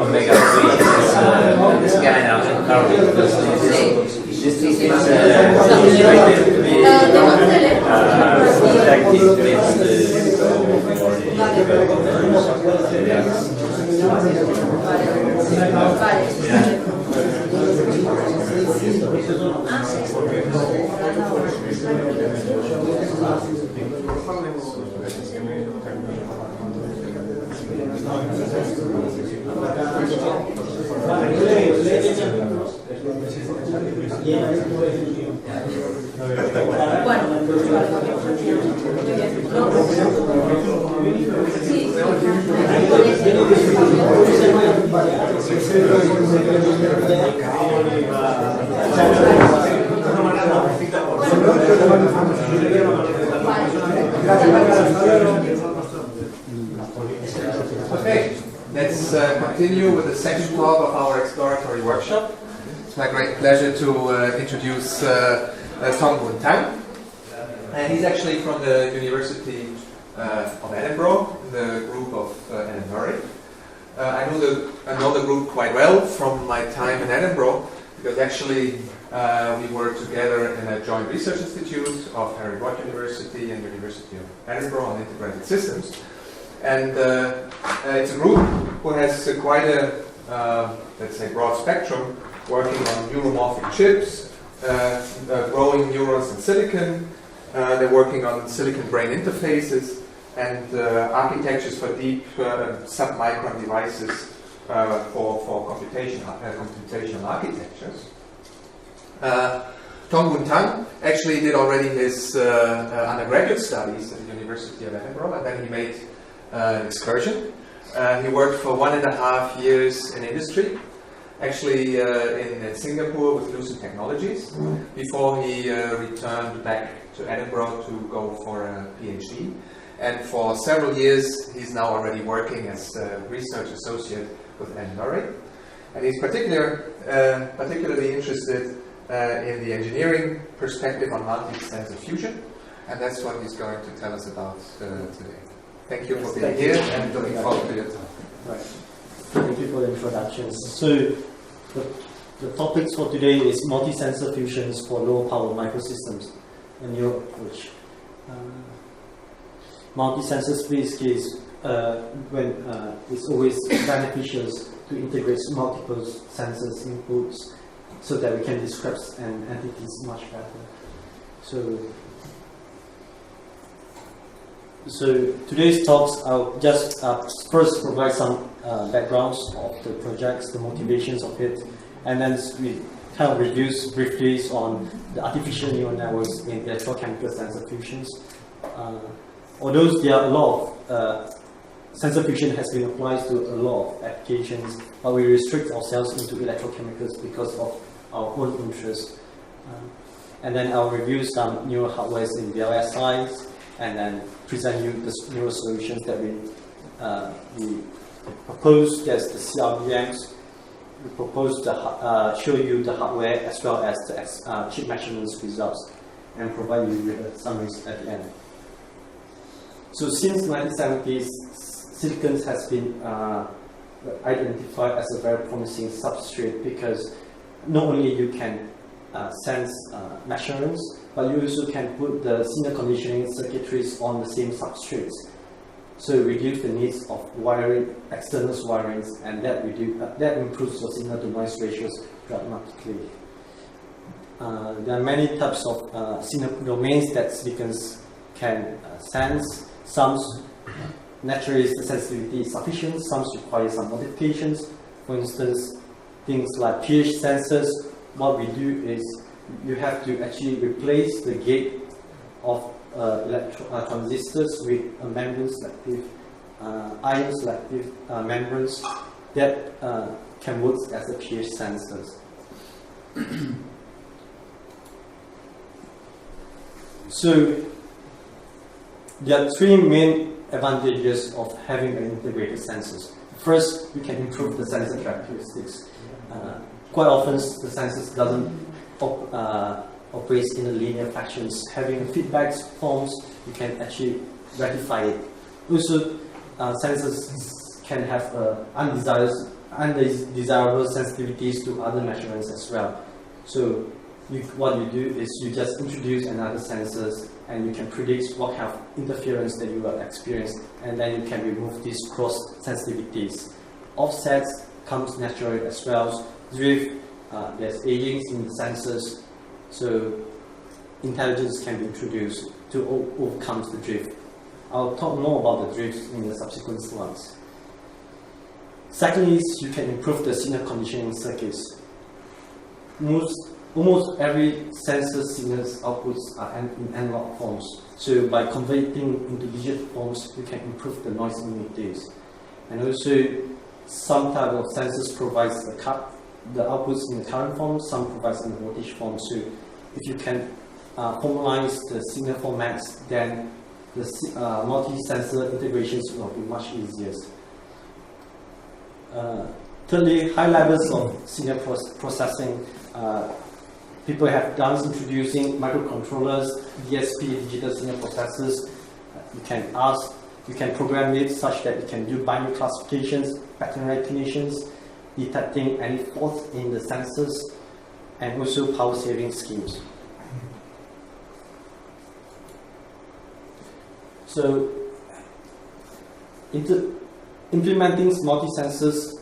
omega 3 this guy now Okay, let's continue with the second part of our exploratory workshop. It's my great pleasure to introduce Tong-Boon Tang. And he's actually from the University of Edinburgh, the group of Edinburgh. I know the group quite well from my time in Edinburgh, because actually we were together in a joint research institute of Harvard University and University of Edinburgh on integrated systems. And it's a group who has quite a, let's say, broad spectrum, working on neuromorphic chips, growing neurons in silicon. They're working on silicon-brain interfaces and architectures for deep submicron devices for computational architectures. Tong-Boon Tang actually did already his undergraduate studies at the University of Edinburgh, and then he made an excursion. He worked for 1.5 years in industry, actually in Singapore with Lucid Technologies, before he returned back to Edinburgh to go for a PhD. And for several years, he's now already working as a research associate with Edinburgh. And he's particularly interested in the engineering perspective on multisensor fusion. And that's what he's going to tell us about today. Thank you for being here and looking forward to your time. Right. Thank you for the introduction. So, the topics for today is multisensor fusions for low power microsystems, a new approach. Multisensor space case when it's always beneficial to integrate multiple sensors inputs so that we can describe an entities much better. So today's talks, I'll just first provide some backgrounds of the projects, the motivations of it, and then we kind of review briefly on the artificial neural networks in electrochemical sensor fusions. Although there are a lot of sensor fusion has been applied to a lot of applications, but we restrict ourselves into electrochemicals because of our own interest. And then I'll review some neural hardware in VLSIs, and then present you the neural solutions that we propose. There's the CRBMs. We propose to show you the hardware as well as the chip measurements results, and provide you with a summaries at the end. So since 1970s, silicon has been identified as a very promising substrate, because not only you can sense measurements, but you also can put the signal conditioning circuitries on the same substrates. So reduce the needs of wiring, external wirings, and that improves your signal to noise ratios dramatically. There are many types of signal domains that silicons can sense. Some naturally the sensitivity is sufficient, some require some modifications. For instance, things like pH sensors, what we do is you have to actually replace the gate of transistors with a membrane selective, ion selective membranes that can work as a pH sensors. So there are three main advantages of having an integrated sensors. First, you can improve the sensor characteristics. Quite often, the sensors doesn't operate in a linear fashions. Having feedback forms, you can actually rectify it. Also, sensors can have undesirable sensitivities to other measurements as well. So what you do is you just introduce another sensors and you can predict what kind of interference that you will experience, and then you can remove these cross sensitivities. Offsets comes naturally as well. Drift, there's aging in the sensors, so intelligence can be introduced to overcome the drift. I'll talk more about the drift in the subsequent slides. Secondly, you can improve the signal conditioning circuits. Almost every sensor signal's outputs are in analog forms. So by converting into digital forms, you can improve the noise immunities. And also, some type of sensors provides the outputs in the current form, some provides in the voltage form. So if you can formalize the signal formats, then the multi-sensor integrations will be much easier. Thirdly, high levels of signal processing. People have done introducing microcontrollers, DSP, digital signal processors. You can program it such that you can do binary classifications, pattern recognitions, detecting any faults in the sensors, and also power saving schemes. So, implementing multi-sensors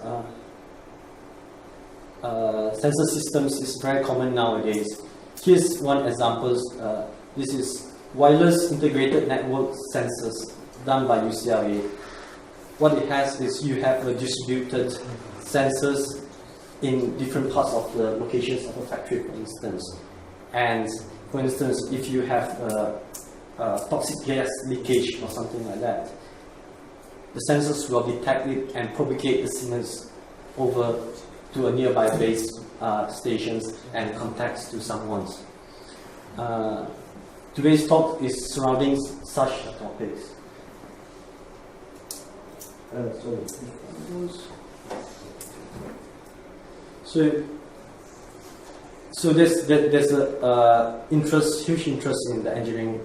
sensor systems is very common nowadays. Here's one example. This is wireless integrated network sensors done by UCLA. What it has is you have a distributed sensors in different parts of the locations of a factory, for instance. And for instance, if you have a toxic gas leakage or something like that, the sensors will detect it and propagate the signals over to a nearby base stations and contacts to someone. Today's talk is surrounding such topics. So there's a huge interest in the engineering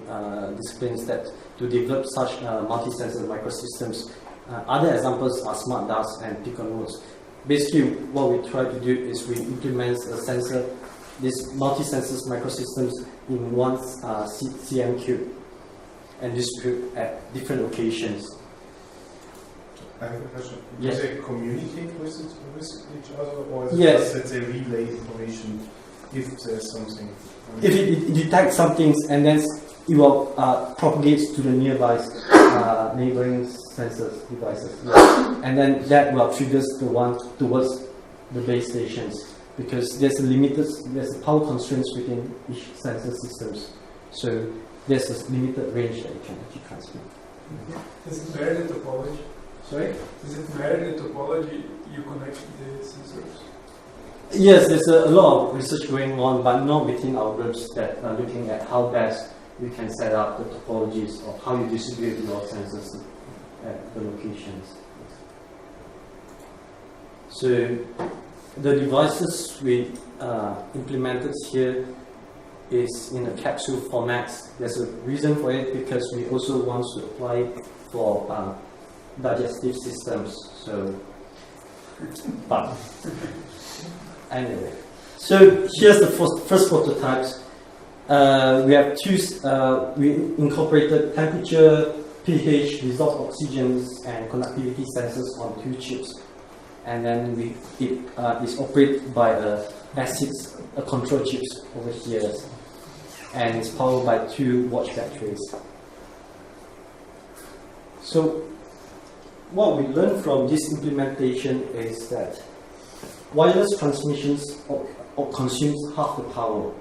disciplines that to develop such multi-sensor microsystems. Other examples are smart DAS and piconodes. Basically, what we try to do is we implement a sensor, these multi-sensors microsystems in one CM cube and distribute at different locations. I have a question. Yes. Do they communicate with each other, or is it Yes. just that they relay information if there's something? If it detects something and then it will propagate to the nearby neighboring sensors devices, and then that will trigger the one towards the base stations, because there's a power constraints within each sensor systems. So there's a limited range that you can actually transmit. Does it matter the topology? Sorry? Does it matter the topology you connect the sensors? Yes, there's a lot of research going on, but not within our groups that are looking at how best we can set up the topologies of how you distribute your sensors at the locations. So the devices we implemented here is in a capsule format. There's a reason for it, because we also want to apply it for digestive systems. So, but anyway, so here's the first prototypes. We have we incorporated temperature, pH, dissolved oxygens, and conductivity sensors on 2 chips, and then it is operated by a control chips over here, and it's powered by 2 watch batteries. So what we learned from this implementation is that wireless transmissions consumes half the power.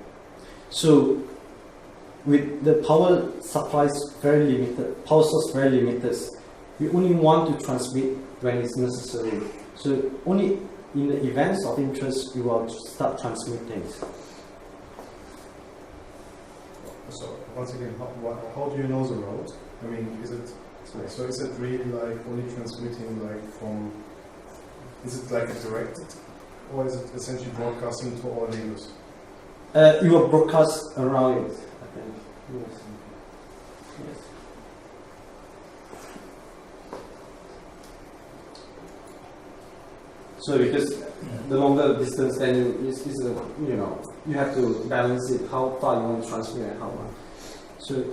So with the power supplies very limited, power source very limited, we only want to transmit when it's necessary. So only in the events of interest, we will start transmitting. So once again, how do you know the road? I mean, is it Sorry. So is it really like only transmitting like from, is it like a directed, or is it essentially broadcasting to all neighbors? It will broadcast around it, I think. Yes. Yes. So because the longer distance, then you have to balance it, how far you want to transmit and how much. So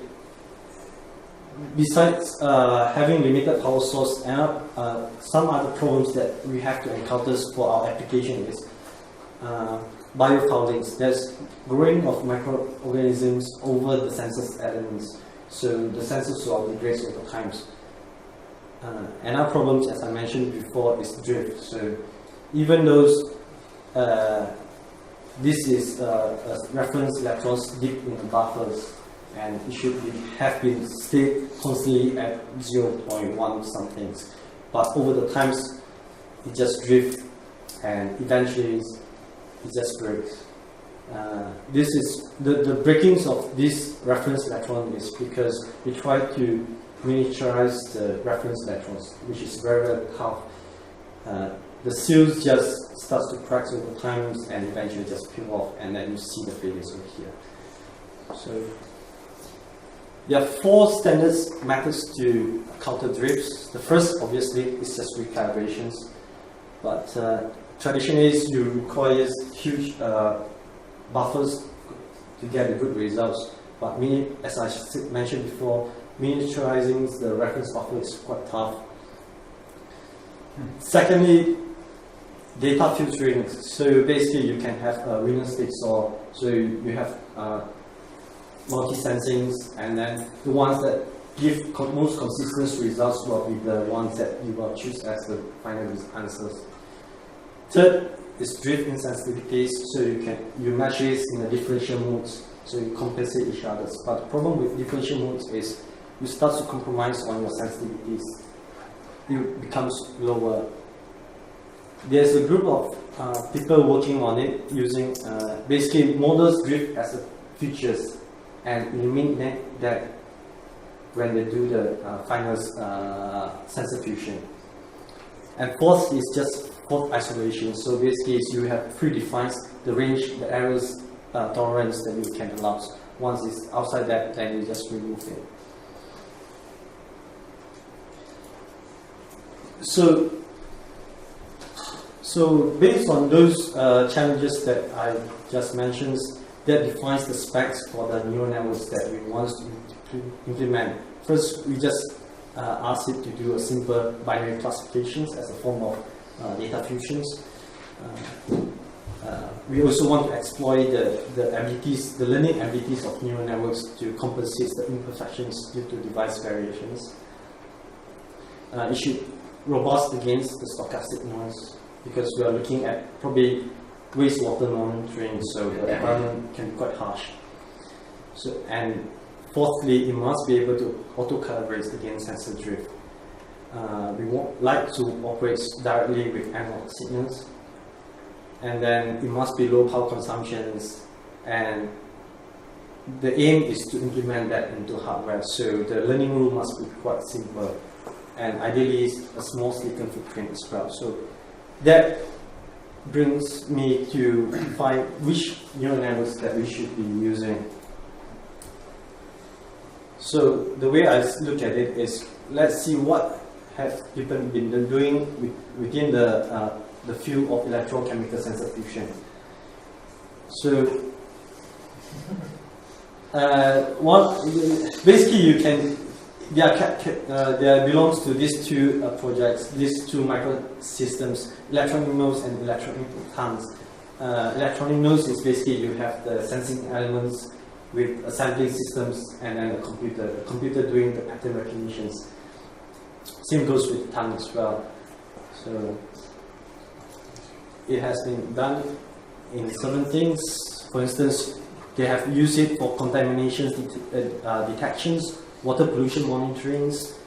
besides having limited power source, and some other problems that we have to encounter for our application is biofouling. There's growing of microorganisms over the sensor's elements, so the sensors will degrade over time. Another problem, as I mentioned before, is drift. So even though this is a reference electrons deep in the buffers, and it should have been stayed constantly at 0.1 something, but over the times it just drifts and eventually it just breaks. This is the breakings of this reference electron is because we try to miniaturize the reference electrons, which is very, very tough. The seals just starts to crack over time and eventually just peel off, and then you see the failures over here. So there are 4 standard methods to counter drifts. The first, obviously, is just recalibrations, but traditionally you require huge buffers to get the good results. But as I mentioned before, miniaturizing the reference buffer is quite tough. Secondly, data filtering. So basically you can have a winner state saw. So you have multi-sensings, and then the ones that give most consistent results will be the ones that you will choose as the final answers. Third is drift insensitivities. So you measure it in the differential modes, so you compensate each other. But the problem with differential modes is you start to compromise on your sensitivities. It becomes lower. There's a group of people working on it using basically models drift as a features and eliminate that when they do the final sensor fusion. And fourth is just fault isolation. So basically you have predefined the range, the errors tolerance that you can allow. Once it's outside that, then you just remove it. So based on those challenges that I just mentioned, that defines the specs for the neural networks that we want to implement. First, we just ask it to do a simple binary classifications as a form of data fusions. We also want to exploit the abilities, the learning abilities of neural networks to compensate the imperfections due to device variations. It should robust against the stochastic noise, because we are looking at probably wastewater monitoring, so the environment can be quite harsh. So, and fourthly, it must be able to auto-calibrate against sensor drift. We like to operate directly with analog signals, and then it must be low power consumptions, and the aim is to implement that into hardware. So the learning rule must be quite simple, and ideally a small silicon footprint as well. So that brings me to find which neural networks that we should be using. So the way I look at it is, let's see what have people been doing within the field of electrochemical sensor fusion. So basically you can, there belongs to these two projects, these two microsystems, electronic nodes and electronic tongues. Electronic nodes is basically you have the sensing elements with assembling systems and then a computer doing the pattern recognitions. Same goes with tongue as well. So it has been done in certain things. For instance, they have used it for contamination detections, water pollution monitorings,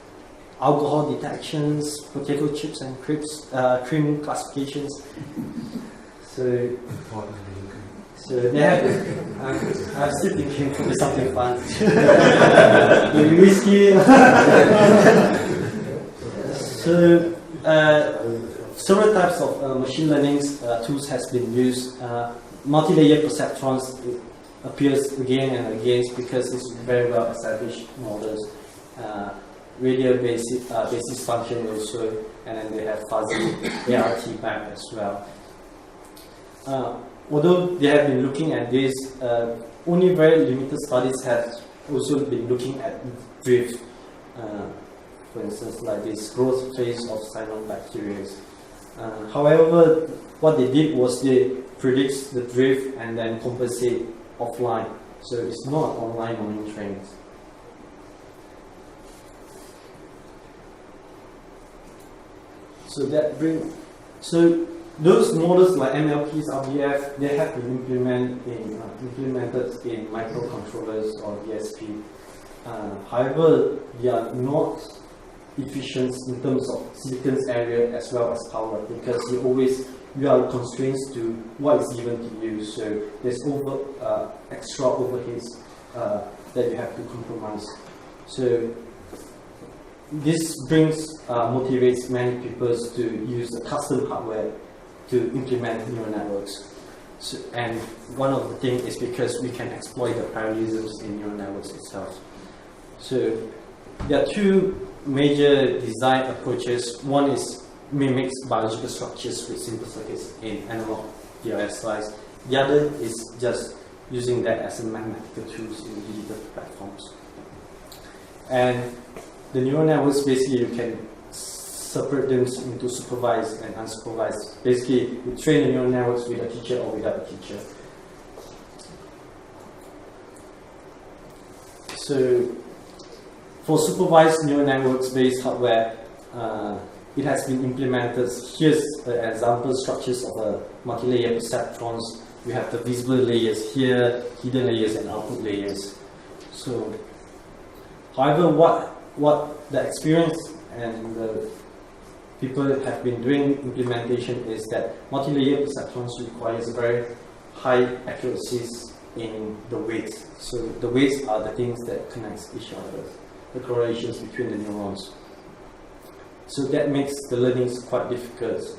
alcohol detections, potato chips and cream classifications. So they have, I'm still thinking it could be something fun. Maybe whiskey. So several types of machine learning tools has been used. Multi-layer perceptrons appears again and again because it's very well established models. Radial basis function also, and then they have fuzzy ART map as well. Although they have been looking at this, only very limited studies have also been looking at drift. For instance, like this growth phase of cyanobacteria. However, what they did was they predict the drift and then compensate offline. So it's not online monitoring. So that so those models like MLPs, RBF, they have been implemented in microcontrollers or DSP. However, they are not efficient in terms of silicon area as well as power, because you are constrained to what is given to you. So there's extra overheads that you have to compromise. So this motivates many people to use the custom hardware to implement neural networks. So, and one of the things is because we can exploit the parallelisms in neural networks itself. So there are two major design approaches. One is mimics biological structures with simple circuits in analog DRF slice. The other is just using that as a mathematical tools in digital platforms. And the neural networks, basically you can separate them into supervised and unsupervised. Basically, you train the neural networks with a teacher or without a teacher. So for supervised neural networks based hardware, it has been implemented. Here's the example structures of a multi-layer perceptrons. We have the visible layers here, hidden layers, and output layers. So, however, what the experience and the people have been doing implementation is that multi-layer perceptrons requires very high accuracies in the weights. So the weights are the things that connect each other, the correlations between the neurons. So that makes the learning quite difficult.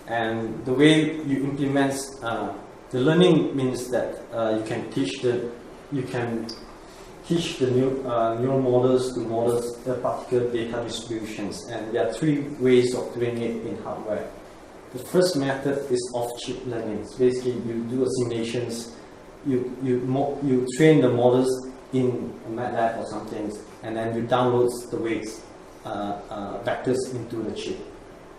And the way you implement the learning means that you can teach the neural models to model the particular data distributions, and there are three ways of doing it in hardware. The first method is off-chip learning. So basically, you do simulations, you train the models in a MATLAB or something, and then you download the weights vectors into the chip.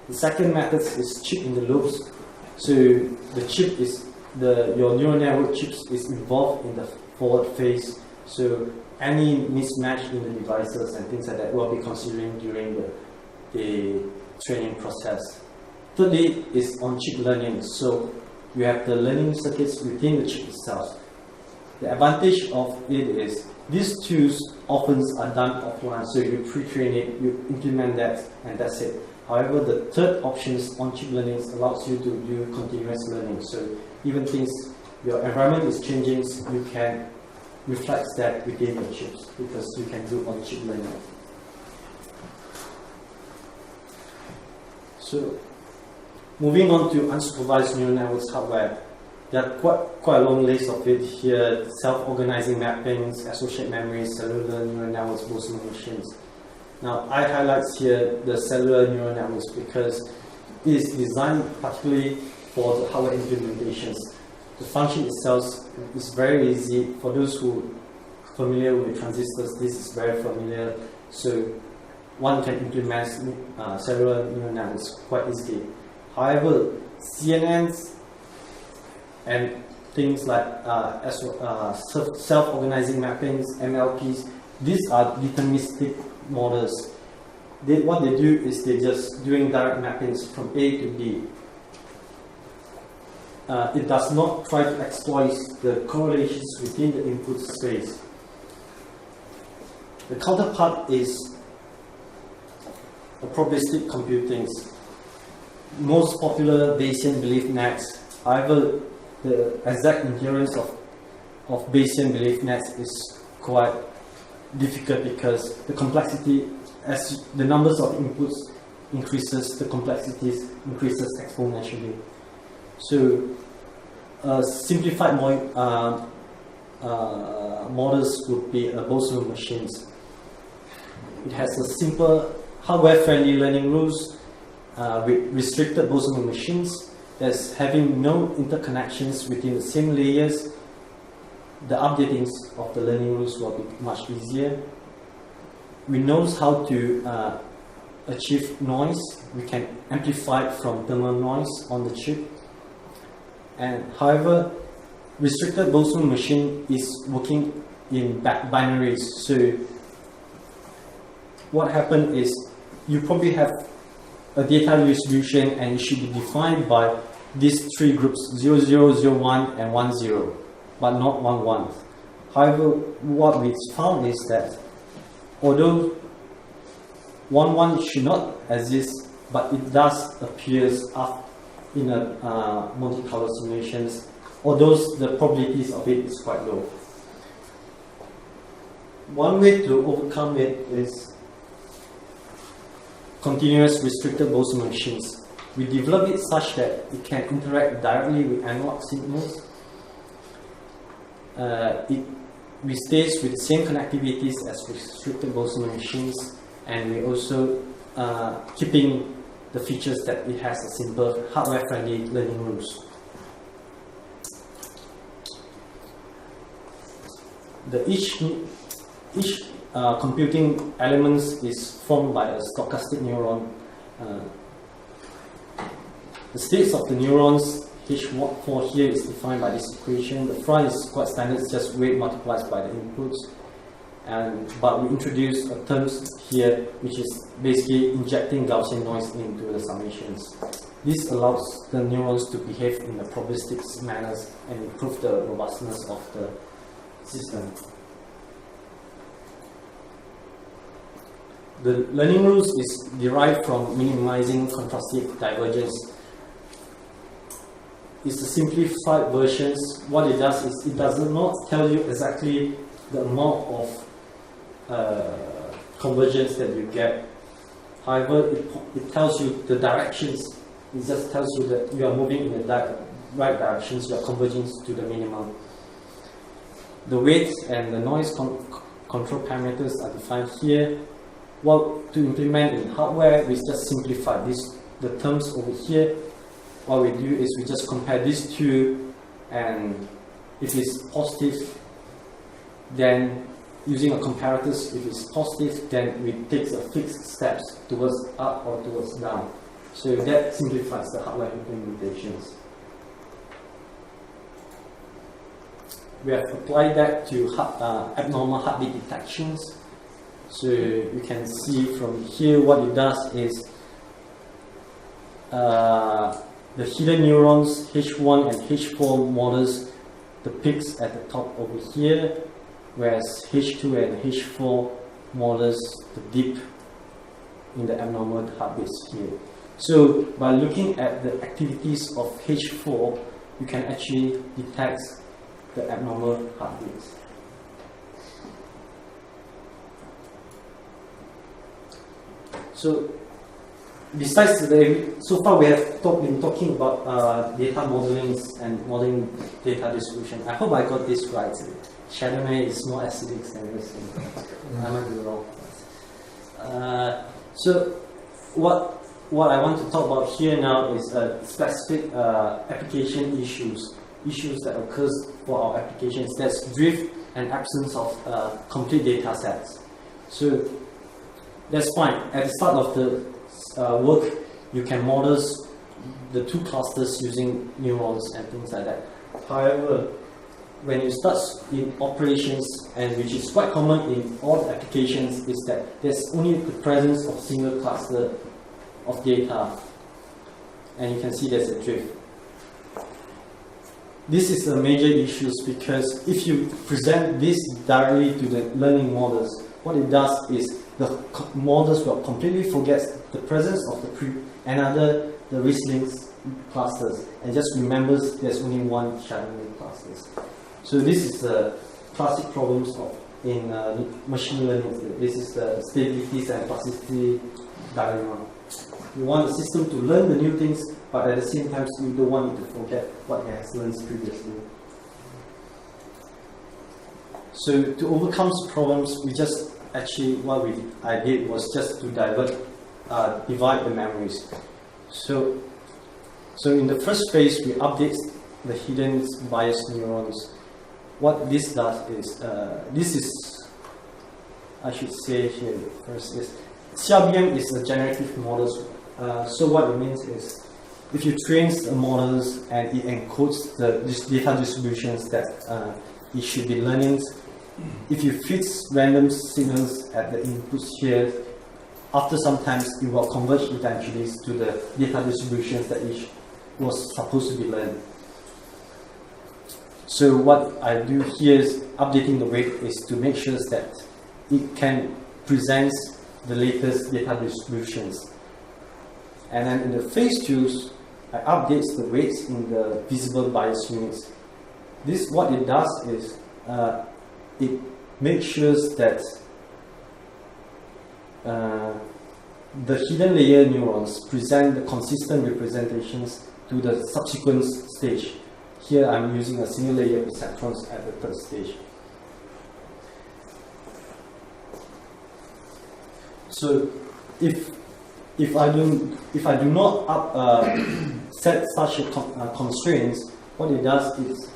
The second method is chip in the loops. So the chip is your neural network chips is involved in the forward phase. So any mismatch in the devices and things like that will be considering during the training process. Thirdly is on-chip learning. So you have the learning circuits within the chip itself. The advantage of it is these tools often are done offline. So you pre-train it, you implement that, and that's it. However, the third option is on-chip learning allows you to do continuous learning. So even things, your environment is changing, you can reflect that within your chips because you can do on-chip learning. So moving on to unsupervised neural networks hardware, there are quite a long list of it here: self-organizing mappings, associate memories, cellular neural networks, Boltzmann machines. Now, I highlight here the cellular neural networks because it is designed particularly for the hardware implementations. The function itself is very easy. For those who are familiar with transistors, this is very familiar. So one can implement cellular neural networks quite easily. However, CNNs and things like self-organizing mappings, MLPs, these are deterministic models. What they do is they're just doing direct mappings from A to B. It does not try to exploit the correlations within the input space. The counterpart is a probabilistic computing. most popular Bayesian belief nets. However, the exact inherence of Bayesian belief nets is quite difficult because the complexity, as the numbers of inputs increases, the complexities increases exponentially. So, simplified models would be Boltzmann machines. It has a simple hardware-friendly learning rules with restricted Boltzmann machines that's having no interconnections within the same layers. The updatings of the learning rules will be much easier. We know how to achieve noise. We can amplify it from thermal noise on the chip. And however, restricted Boltzmann machine is working in binaries. So what happened is you probably have a data distribution and it should be defined by these three groups 0, 0, 0, 1 and 1, 0, but not 1, 1. However, what we found is that although 1, 1 should not exist, but it does appear in a multicolor simulations, although the probabilities of it is quite low. One way to overcome it is continuous restricted Boltzmann machines. We develop it such that it can interact directly with analog signals. We stays with the same connectivities as restricted Boltzmann machines, and we also keeping the features that it has a simple hardware-friendly learning rules. Each computing elements is formed by a stochastic neuron. The states of the neurons, H4 here is defined by this equation. The front is quite standard, it's just weight multiplied by the inputs. But we introduce a term here which is basically injecting Gaussian noise into the summations. This allows the neurons to behave in a probabilistic manner and improve the robustness of the system. The learning rules is derived from minimizing contrastive divergence. It's a simplified version. What it does is it does not tell you exactly the amount of convergence that you get. However, it tells you the directions. It just tells you that you are moving in the right directions, you are converging to the minimum. The weights and the noise control parameters are defined here. Well, to implement in hardware, we just simplify the terms over here. What we do is we just compare these two, and if it's positive, then using a comparators, if it's positive, then we take the fixed steps towards up or towards down. So that simplifies the hardware implementations. We have applied that to abnormal heartbeat detections. So you can see from here what it does is the hidden neurons H1 and H4 models the peaks at the top over here, whereas H2 and H4 models the dip in the abnormal heartbeats here. So by looking at the activities of H4, you can actually detect the abnormal heartbeats. So, besides so far we have been talking about data modeling and modeling data distribution. I hope I got this right. Chardonnay is more acidic than this. I might be wrong. So, what I want to talk about here now is specific application issues that occurs for our applications. That's drift and absence of complete data sets. So. That's fine. At the start of the work, you can model the two clusters using neurons and things like that. However, when you start in operations, and which is quite common in all the applications, is that there's only the presence of single cluster of data, and you can see there's a drift. This is a major issue because if you present this directly to the learning models, what it does is the models will completely forget the presence of another the Riesling clusters and just remembers there's only one Chardonnay clusters. So this is the classic problems in machine learning. This is the stability and plasticity dilemma. You want the system to learn the new things, but at the same time, you don't want it to forget what it has learned previously. So to overcome problems, we just actually I did was just to divide the memories. So in the first phase, we update the hidden bias neurons. What this does is, I should say here first is, CRBM is a generative model. So what it means is, if you train the models and it encodes the data distributions that it should be learning, if you feed random signals at the inputs here, after some time it will converge eventually to the data distributions that it was supposed to be learned. So what I do here is updating the weight is to make sure that it can present the latest data distributions. And then in the phase 2, I update the weights in the visible bias units. This, what it does is, it makes sure that the hidden layer neurons present the consistent representations to the subsequent stage. Here I'm using a single layer perceptrons at the third stage. So if I do not set such a constraints, what it does is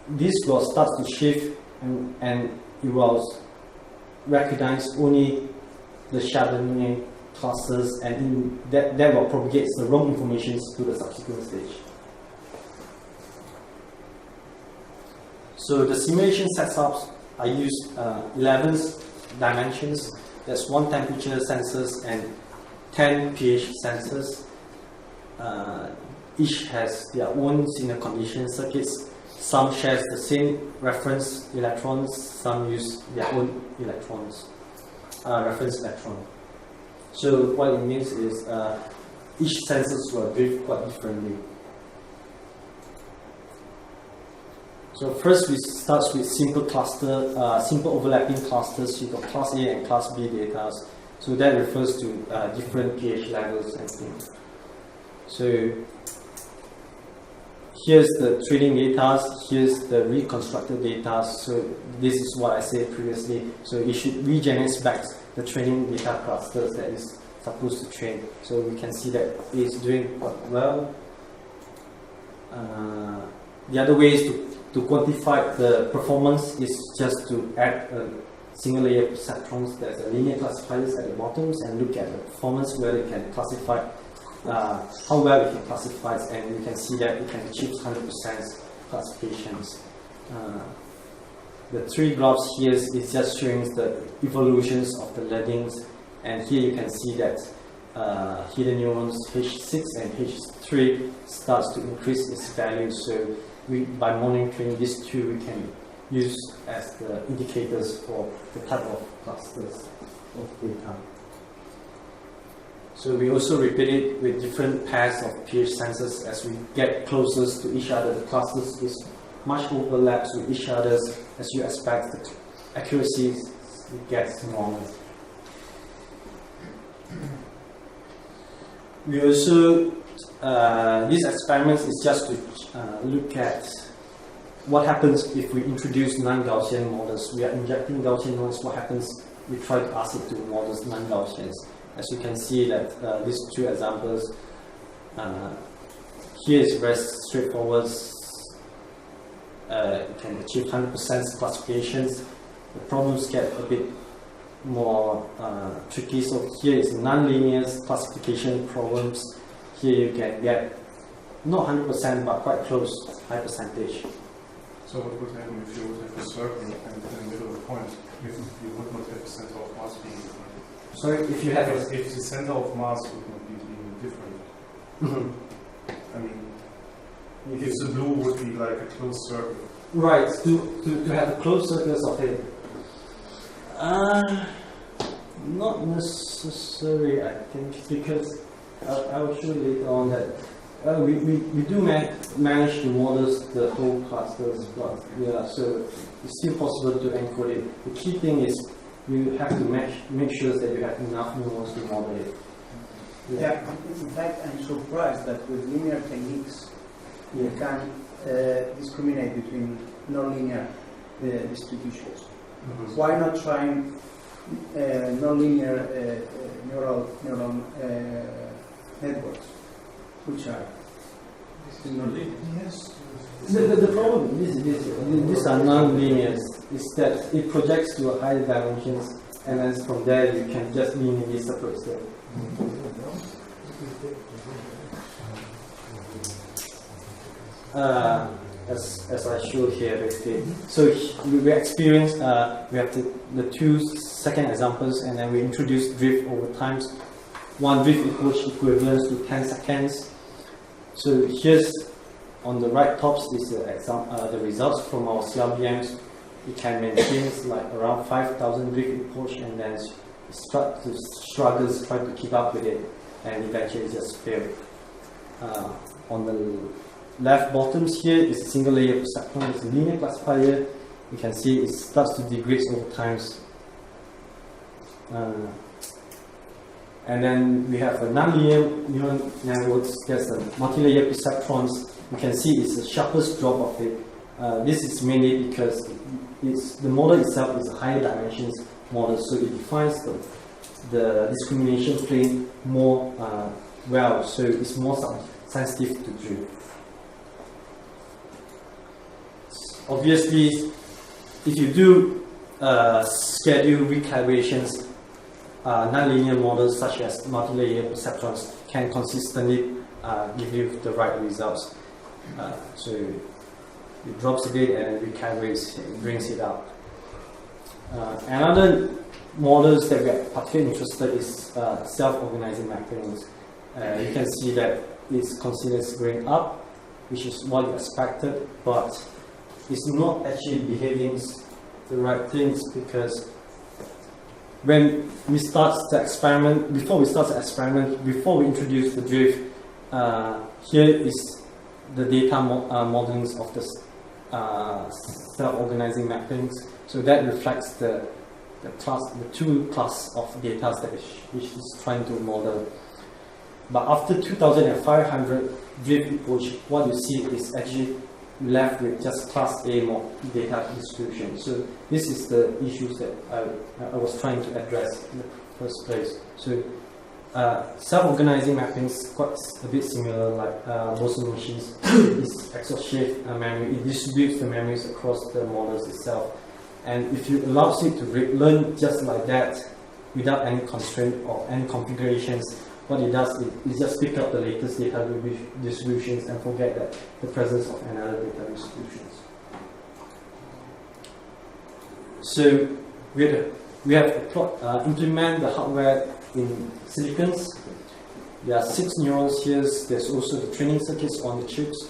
this will start to shift and it will recognize only the Chardonnay clusters, and that will propagate the wrong information to the subsequent stage. So the simulation setups, I use 11 dimensions. There's 1 temperature sensors and 10 pH sensors. Each has their own signal condition circuits. Some shares the same reference electrons, some use their own electrons, reference electron. So what it means is each sensors will drift quite differently. So first we start with simple overlapping clusters. You got class A and class B data. So that refers to different pH levels and things. So here's the training data, here's the reconstructed data. So this is what I said previously. So it should regenerate back the training data clusters that is supposed to train. So we can see that it's doing quite well. The other way is to quantify the performance is just to add a single layer perceptrons. There's a linear classifiers at the bottoms and look at the performance where it can classify how well it can classify, and you can see that it can achieve 100% classifications. The 3 graphs here is just showing the evolutions of the learnings, and here you can see that hidden neurons H6 and H3 starts to increase its value. So by monitoring these 2, we can use as the indicators for the type of clusters of data. So we also repeat it with different pairs of pH sensors. As we get closer to each other, the clusters is much overlaps with each other. As you expect, the accuracy gets smaller. We also, these experiments is just to look at what happens if we introduce non-Gaussian models. We are injecting Gaussian models. What happens? We try to ask it to models non-Gaussians. As you can see that these 2 examples, here is very straightforward. You can achieve 100% classifications. The problems get a bit more tricky. So here is non-linear classification problems. Here you can get not 100% but quite close, high percentage. So what would happen if you would have a circle and in the middle of the point, if you would not have a center of mass being different? Sorry, if you have if the center of mass would not be different. I mean, if the blue would be like a closed circle. Right, to have a closed circles of it. Not necessary, I think, because I will show you later on that we do manage to model the whole clusters, but yeah, so it's still possible to encode it. The key thing is you have to make sure that you have enough neurons to model it. Yeah, in fact, I'm surprised that with linear techniques you can discriminate between nonlinear distributions. Mm-hmm. Why not trying nonlinear neural networks, which are Yes. The problem is these are non-linear. Is that it projects to a higher dimensions, and then from there you can just linearly separate them. As I showed here, basically. So we experienced, we have the two second examples, and then we introduced drift over times. One drift equivalent to 10 seconds. So here's on the right tops is the results from our CRBMs. It can maintain like around 5,000 drift epoch, and then struggles try to keep up with it, and eventually just fail. On the left bottoms here is a single layer perceptron. It's a linear classifier. You can see it starts to degrade over times. And then we have a non-linear neural networks. There's a multi-layer perceptrons. You can see it's the sharpest drop of it. This is mainly because the model itself is a higher dimensions model, so it defines the discrimination plane more well, so it's more sensitive to drift. Obviously, if you do schedule recalibrations, nonlinear models such as multi-layer perceptrons can consistently give you the right results. So it drops a bit and recalibrates, brings it up. Another models that we are particularly interested is self-organizing mappings. You can see that it's considered going up, which is what you expected, but it's not actually behaving the right things, because when we start the experiment, before we introduce the drift, here is the data modelings of the self-organizing mappings. So that reflects the two class of data that which is trying to model. But after 2,500 drift epoch, what you see is actually left with just class A data distribution. So this is the issues that I was trying to address in the first place. So self-organizing mappings quite a bit similar like most machines. It's exhaustive memory. It distributes the memories across the models itself. And if you allow it to learn just like that, without any constraint or any configurations, what it does is it just pick up the latest data distributions and forget that the presence of another data distributions. So we have implement the hardware in silicons. There are 6 neurons here. There's also the training circuits on the chips.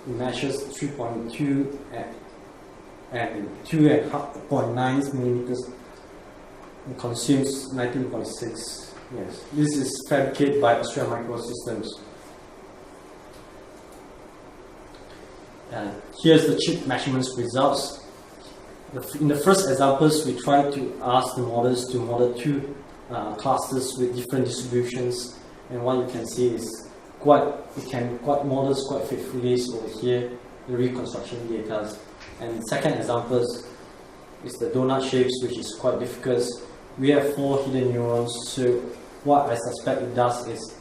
It measures 3.2 and 2.9 millimeters. It consumes 19.6. Yes, this is fabricated by Australia Microsystems. Here's the chip measurements results. In the first examples, we tried to ask the models to model 2 clusters with different distributions, and what you can see is it can models quite faithfully over here, the reconstruction data. And second examples is the donut shapes, which is quite difficult. We have 4 hidden neurons, so what I suspect it does is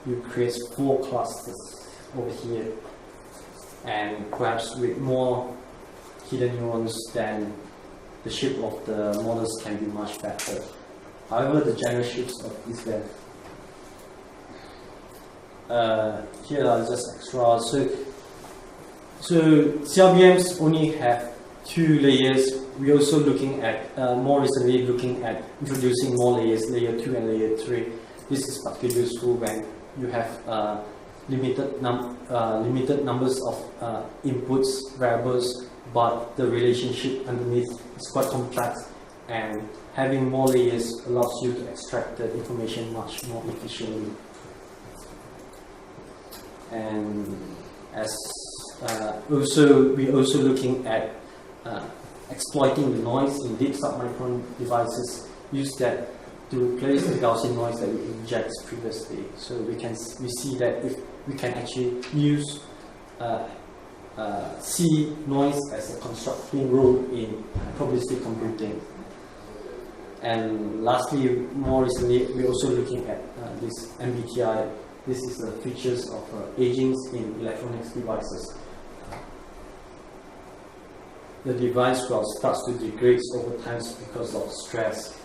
you create 4 clusters over here, and perhaps with more hidden neurons, then the shape of the models can be much better. However, the general shapes is there. Here are just extras. So CRBMs only have 2 layers. We're also looking at, more recently, looking at introducing more layers, layer 2 and layer 3. This is particularly useful when you have limited numbers of inputs, variables, but the relationship underneath is quite complex, and having more layers allows you to extract the information much more efficiently. And as we're also looking at exploiting the noise in deep submicron devices. Use that to replace the Gaussian noise that we inject previously. So we see that if we can actually use see noise as a constructing role in probabilistic computing. And lastly, more recently, we're also looking at this MBTI. This is the features of aging in electronics devices. The device will start to degrade over time because of stress,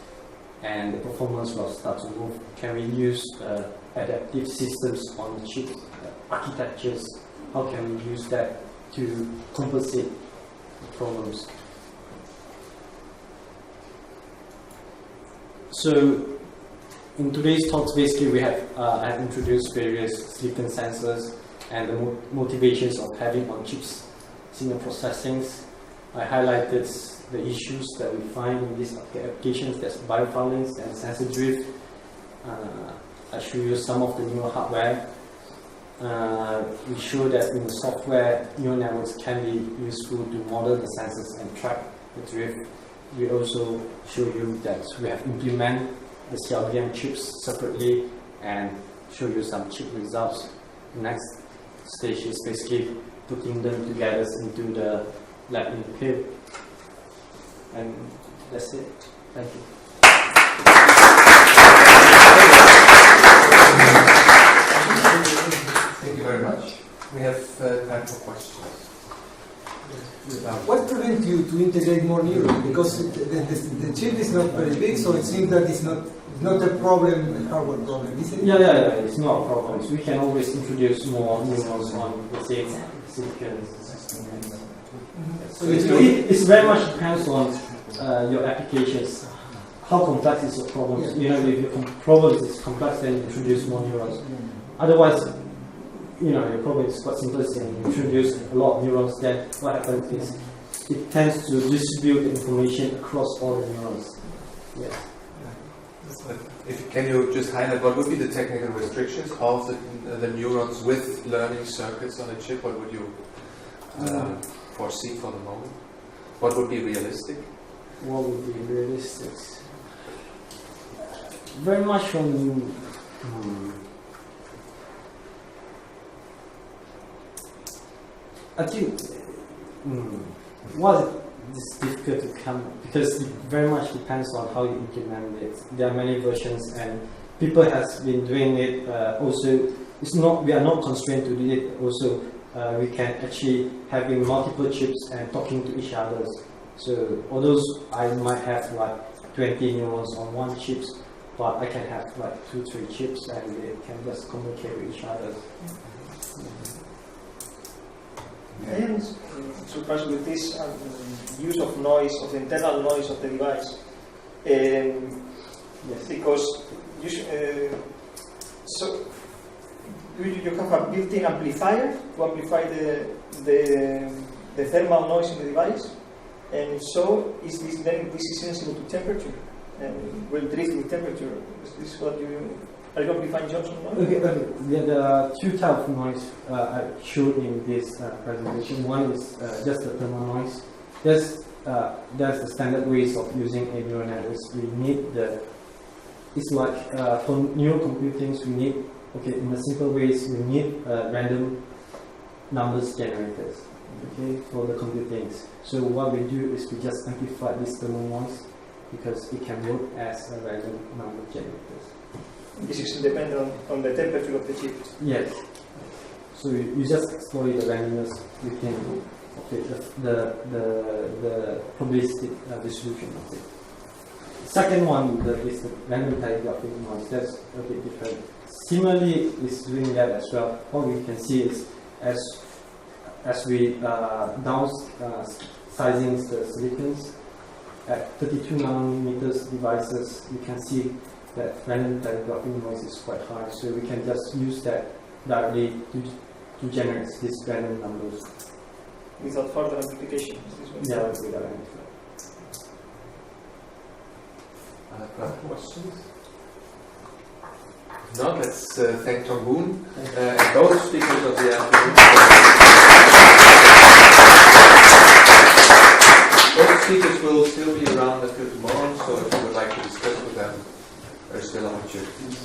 and the performance will start to move. Can we use adaptive systems on the chip architectures? How can we use that to compensate the problems? So, in today's talks, basically, we have I have introduced various silicon sensors and the motivations of having on chips signal processing. I highlighted the issues that we find in these applications, that's biofouling and sensor drift. I show you some of the neural hardware. We show that in the software, neural networks can be useful to model the sensors and track the drift. We also show you that we have implemented the CRBM chips separately and show you some chip results. The next stage is basically putting them together into the lab in the field. And that's it. Thank you. Thank you very much. We have time for questions. What prevents you to integrate more neurons? Because the chip is not very big, so it seems that it's not a problem, a hardware problem, is it? Yeah, it's not a problem. We can always introduce more neurons on the same silicon. So it's very much depends on your applications. How complex is your problem? Yeah. You know, if your problem is complex, then you introduce more neurons. Otherwise, you know, your problem is quite simple, and you introduce a lot of neurons, then what happens is it tends to distribute the information across all the neurons. Yes. Can you just highlight what would be the technical restrictions of the neurons with learning circuits on a chip? What would you foresee for the moment? What would be realistic? What would be realistic? Very much on I think what is difficult to come, because it very much depends on how you implement it. There are many versions, and people has been doing it. Also, we are not constrained to do it. Also, we can actually having multiple chips and talking to each other. So, although I might have like 20 neurons on one chip, but I can have like 2-3 chips, and they can just communicate with each other. I am surprised with this use of noise, of the internal noise of the device. Yes. Because so you have a built-in amplifier to amplify the thermal noise in the device, and so this is sensible to temperature and will drift with temperature. Is this what you are you amplifying Johnson noise? Okay, there are two types of noise I showed in this presentation. One is just the thermal noise. There's the standard ways of using a neural network. We need it's like for neural computing, we need, in the simple ways, we need random numbers generators, for the computings. So what we do is we just amplify this thermal noise because it can work as a random number generators. This is independent on the temperature of the chip. Yes. So you just exploit the randomness within the probabilistic distribution of it. Second one is the random telegraphic noise. That's a bit different. Similarly, is doing that as well. What we can see is as we downsizing the silicons at 32 nanometers devices, you can see that random telegraphic noise is quite high. So we can just use that directly to generate these random numbers. Without further amplification. Yeah, without amplification. Questions? not, let's thank Tong-Boon and both speakers of the afternoon. Both speakers will still be around until tomorrow, so if you would like to discuss with them, there's still opportunities.